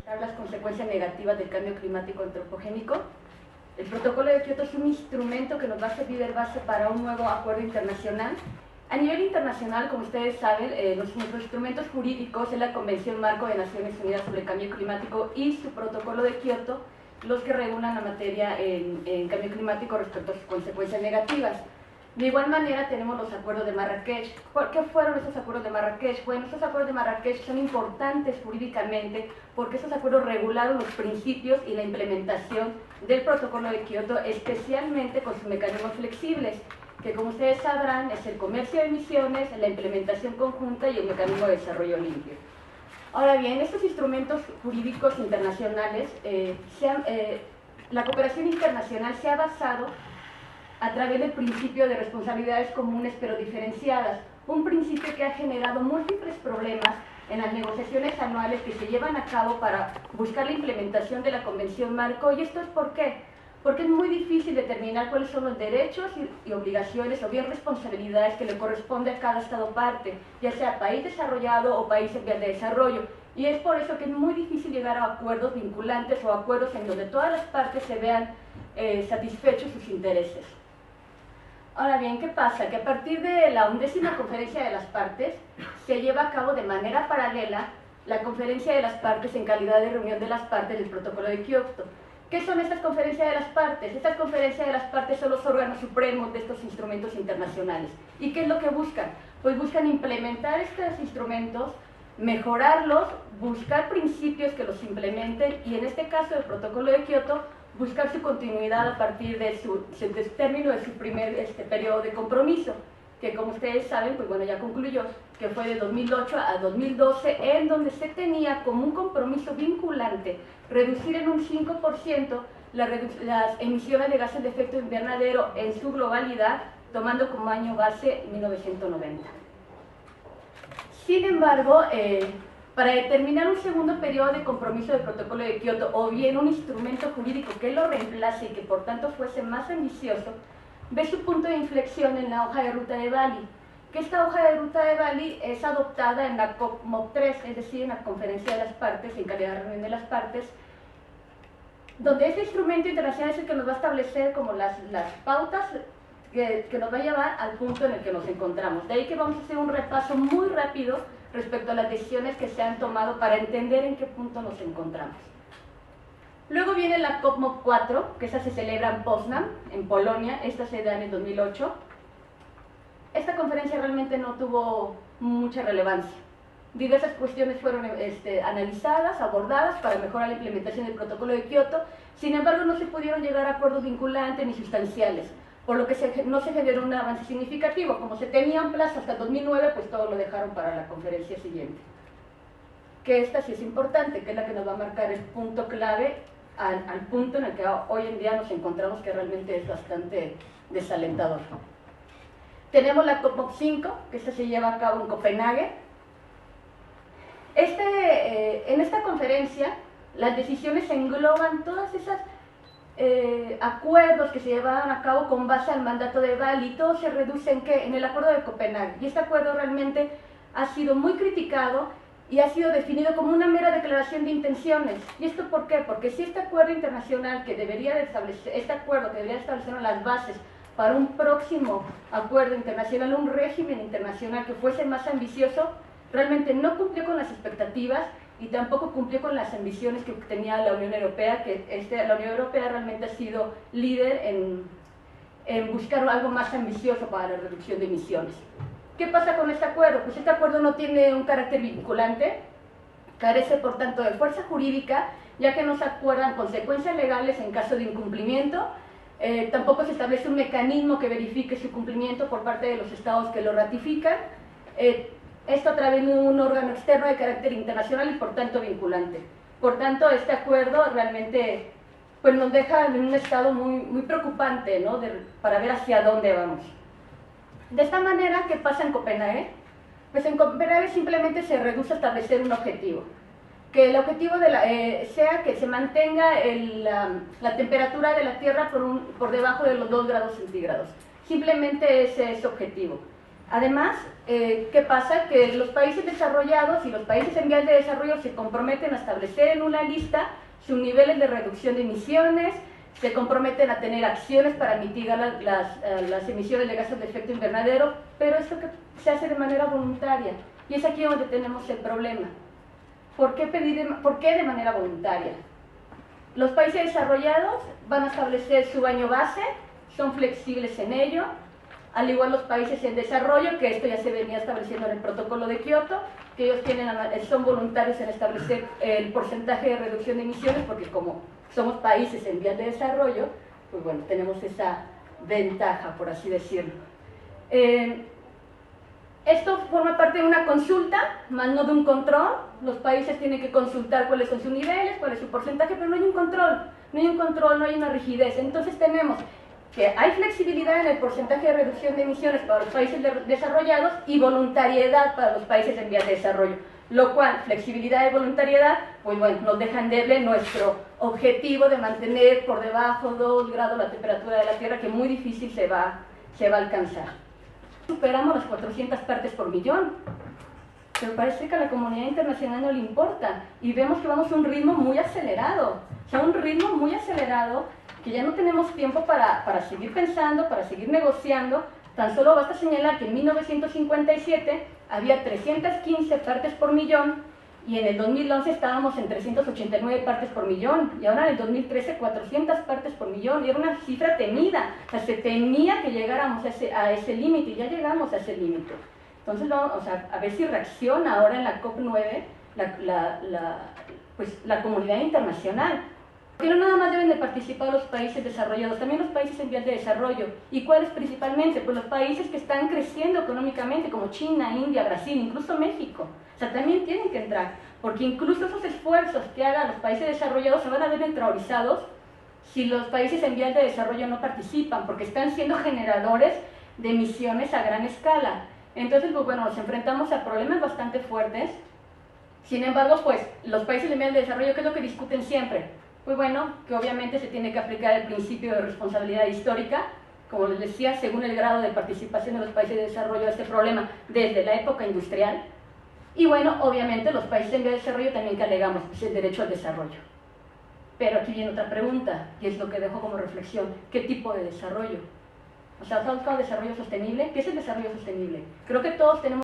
Las consecuencias negativas del cambio climático antropogénico. El protocolo de Kioto es un instrumento que nos va a servir de base para un nuevo acuerdo internacional. A nivel internacional, como ustedes saben, nuestros instrumentos jurídicos es la Convención Marco de Naciones Unidas sobre el Cambio Climático y su protocolo de Kioto, los que regulan la materia en cambio climático respecto a sus consecuencias negativas. De igual manera tenemos los acuerdos de Marrakech. ¿Qué fueron esos acuerdos de Marrakech? Bueno, esos acuerdos de Marrakech son importantes jurídicamente porque esos acuerdos regularon los principios y la implementación del protocolo de Kioto, especialmente con sus mecanismos flexibles, que como ustedes sabrán es el comercio de emisiones, la implementación conjunta y el mecanismo de desarrollo limpio. Ahora bien, estos instrumentos jurídicos internacionales, la cooperación internacional se ha basado a través del principio de responsabilidades comunes pero diferenciadas, un principio que ha generado múltiples problemas en las negociaciones anuales que se llevan a cabo para buscar la implementación de la Convención Marco. ¿Y esto es por qué? Porque es muy difícil determinar cuáles son los derechos y obligaciones o bien responsabilidades que le corresponde a cada Estado parte, ya sea país desarrollado o país en vías de desarrollo. Y es por eso que es muy difícil llegar a acuerdos vinculantes o acuerdos en donde todas las partes se vean satisfechos sus intereses. Ahora bien, ¿qué pasa? Que a partir de la 11ª Conferencia de las Partes se lleva a cabo de manera paralela la Conferencia de las Partes en calidad de reunión de las partes del Protocolo de Kioto. ¿Qué son estas conferencias de las partes? Estas conferencias de las partes son los órganos supremos de estos instrumentos internacionales. ¿Y qué es lo que buscan? Pues buscan implementar estos instrumentos, mejorarlos, buscar principios que los implementen y en este caso el Protocolo de Kioto buscar su continuidad a partir del término de su primer periodo de compromiso, que como ustedes saben, pues bueno, ya concluyó, que fue de 2008 a 2012, en donde se tenía como un compromiso vinculante reducir en un 5% las emisiones de gases de efecto invernadero en su globalidad, tomando como año base 1990. Sin embargo, para determinar un segundo periodo de compromiso del protocolo de Kioto o bien un instrumento jurídico que lo reemplace y que por tanto fuese más ambicioso, ve su punto de inflexión en la hoja de ruta de Bali, que esta hoja de ruta de Bali es adoptada en la COP3, es decir, en la Conferencia de las Partes, en calidad de reunión de las partes, donde ese instrumento internacional es el que nos va a establecer como las pautas que nos va a llevar al punto en el que nos encontramos. De ahí que vamos a hacer un repaso muy rápido respecto a las decisiones que se han tomado para entender en qué punto nos encontramos. Luego viene la COP4, que esa se celebra en Poznań, en Polonia, esta se da en el 2008. Esta conferencia realmente no tuvo mucha relevancia. Diversas cuestiones fueron analizadas, abordadas para mejorar la implementación del protocolo de Kioto, sin embargo no se pudieron llegar a acuerdos vinculantes ni sustanciales, por lo que no se generó un avance significativo. Como se tenía un plazo hasta 2009, pues todo lo dejaron para la conferencia siguiente. Que esta sí es importante, que es la que nos va a marcar el punto clave al punto en el que hoy en día nos encontramos, que realmente es bastante desalentador. Tenemos la COP5, que esta se lleva a cabo en Copenhague. En esta conferencia, las decisiones engloban todas esas acuerdos que se llevaban a cabo con base al mandato de Bali. Todo se reduce en ¿qué? En el acuerdo de Copenhague. Y este acuerdo realmente ha sido muy criticado y ha sido definido como una mera declaración de intenciones. ¿Y esto por qué? Porque si este acuerdo internacional que debería establecer, las bases para un próximo acuerdo internacional, un régimen internacional que fuese más ambicioso, realmente no cumplió con las expectativas y tampoco cumplió con las ambiciones que tenía la Unión Europea, que la Unión Europea realmente ha sido líder en buscar algo más ambicioso para la reducción de emisiones. ¿Qué pasa con este acuerdo? Pues este acuerdo no tiene un carácter vinculante, carece por tanto de fuerza jurídica, ya que no se acuerdan consecuencias legales en caso de incumplimiento, tampoco se establece un mecanismo que verifique su cumplimiento por parte de los estados que lo ratifican, esto a través de un órgano externo de carácter internacional y por tanto vinculante. Por tanto, este acuerdo realmente pues, nos deja en un estado muy preocupante, ¿no? Para ver hacia dónde vamos. De esta manera, ¿qué pasa en Copenhague? Pues en Copenhague simplemente se reduce a establecer un objetivo. Que el objetivo sea que se mantenga la temperatura de la Tierra por debajo de los 2 grados centígrados. Simplemente ese es su objetivo. Además, ¿qué pasa? Que los países desarrollados y los países en vías de desarrollo se comprometen a establecer en una lista sus niveles de reducción de emisiones, se comprometen a tener acciones para mitigar las emisiones de gases de efecto invernadero, pero esto que se hace de manera voluntaria. Y es aquí donde tenemos el problema. ¿Por qué de manera voluntaria? Los países desarrollados van a establecer su año base, son flexibles en ello, al igual los países en desarrollo, que esto ya se venía estableciendo en el protocolo de Kioto, que ellos son voluntarios en establecer el porcentaje de reducción de emisiones, porque como somos países en vías de desarrollo, pues bueno, tenemos esa ventaja, por así decirlo. Esto forma parte de una consulta, más no de un control. Los países tienen que consultar cuáles son sus niveles, cuál es su porcentaje, pero no hay un control, no hay una rigidez. Entonces tenemos que hay flexibilidad en el porcentaje de reducción de emisiones para los países desarrollados y voluntariedad para los países en vías de desarrollo. Lo cual, flexibilidad y voluntariedad, pues bueno, nos deja endeble nuestro objetivo de mantener por debajo de 2 grados la temperatura de la Tierra, que muy difícil se va a alcanzar. Superamos las 400 partes por millón, pero parece que a la comunidad internacional no le importa, y vemos que vamos a un ritmo muy acelerado, que ya no tenemos tiempo para seguir pensando, para seguir negociando. Tan solo basta señalar que en 1957 había 315 partes por millón, y en el 2011 estábamos en 389 partes por millón, y ahora en el 2013 400 partes por millón, y era una cifra temida. O sea, se temía que llegáramos a ese límite, y ya llegamos a ese límite. Entonces vamos a ver si reacciona ahora en la COP9 la comunidad internacional. Porque no nada más deben de participar los países desarrollados, también los países en vías de desarrollo. ¿Y cuáles principalmente? Pues los países que están creciendo económicamente, como China, India, Brasil, incluso México. O sea, también tienen que entrar, porque incluso esos esfuerzos que hagan los países desarrollados se van a ver neutralizados si los países en vías de desarrollo no participan, porque están siendo generadores de emisiones a gran escala. Entonces, pues bueno, nos enfrentamos a problemas bastante fuertes. Sin embargo, pues los países en vías de desarrollo, ¿qué es lo que discuten siempre? Pues bueno, que obviamente se tiene que aplicar el principio de responsabilidad histórica, como les decía, según el grado de participación de los países de desarrollo a este problema desde la época industrial. Y bueno, obviamente los países en vías de desarrollo también que alegamos el derecho al desarrollo. Pero aquí viene otra pregunta, y es lo que dejo como reflexión: ¿qué tipo de desarrollo? O sea, ¿estamos buscando desarrollo sostenible? ¿Qué es el desarrollo sostenible? Creo que todos tenemos